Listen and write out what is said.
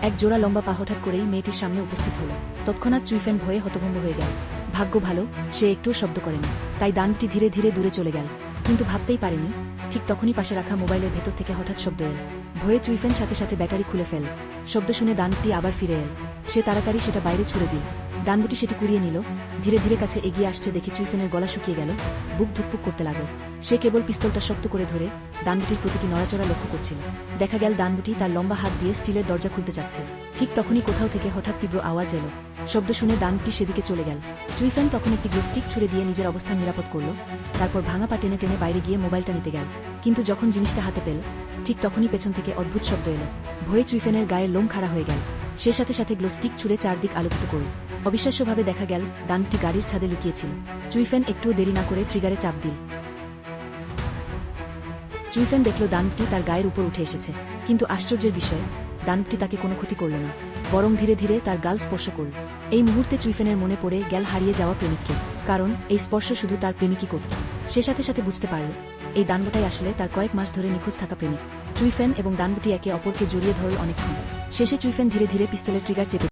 এক জোড়া লম্বা পা হঠাৎ করেই মেয়েটির সামনে উপস্থিত হল। তৎক্ষণাৎ চুইফেন ভয়ে হতভম্ব হয়ে গেল। ভাগ্য ভালো, সে একটুও শব্দ করেনি, তাই দানবটি ধীরে ধীরে দূরে চলে গেল। কিন্তু ভাবতেই পারেনি, ঠিক তখনই পাশে রাখা মোবাইলের ভেতর থেকে হঠাৎ শব্দ এল। ভয়ে চুইফেন সাথে সাথে ব্যাটারি খুলে ফেল। শব্দ শুনে দানবটি আবার ফিরে এল। সে তাড়াতাড়ি সেটা বাইরে ছুড়ে দিল। দানবটি সেটি কুড়িয়ে নিল। ধীরে ধীরে কাছে এগিয়ে আসছে দেখে চুইফেনের গলা শুকিয়ে গেল, বুক ধুকপুক করতে লাগল। সে কেবল পিস্তলটা শক্ত করে ধরে দানবটির প্রতিটি নড়াচড়া লক্ষ্য করছিল। দেখা গেল দানবটি তার লম্বা হাত দিয়ে স্টিলের দরজা খুলতে যাচ্ছে। ঠিক তখনই কোথাও থেকে হঠাৎ তীব্র আওয়াজ এলো। শব্দ শুনে দানবটি সেদিকে চলে গেল। চুইফেন তখন একটি গ্লো স্টিক ছুড়ে দিয়ে নিজের অবস্থান নিরাপদ করল। তারপর ভাঙা পা টেনে টেনে বাইরে গিয়ে মোবাইলটা নিতে গেল। কিন্তু যখন জিনিসটা হাতে পেল, ঠিক তখনই পেছন থেকে অদ্ভুত শব্দ এলো। ভয়ে চুইফেনের গায়ের লোম খাড়া হয়ে গেল। সে সাথে সাথে গ্লো স্টিক ছুড়ে চারদিক আলোকিত করল। অবিশ্বাস্যভাবে দেখা গেল দানবটি গাড়ির ছাদে লুকিয়েছিল। চুইফেন একটুও দেরি না করে ট্রিগারে চাপ দিল। চুইফেন দেখল দানবটি তার গায়ের উপর উঠে এসেছে। কিন্তু আশ্চর্যের বিষয়, দানবটি তাকে কোনো ক্ষতি করল না, বরং ধীরে ধীরে তার গাল স্পর্শ করল। এই মুহূর্তে চুইফেনের মনে পড়ে গেল হারিয়ে যাওয়া প্রেমিককে, কারণ এই স্পর্শ শুধু তার প্রেমিকই করত। সে সাথে সাথে বুঝতে পারল এই দানবটাই আসলে তার কয়েক মাস ধরে নিখোঁজ থাকা প্রেমিক। চুইফেন এবং দানবটি একে অপরকে জড়িয়ে ধরল অনেকক্ষণ। শেষে চুইফেন ধীরে ধীরে পিস্তলের ট্রিগার চেপে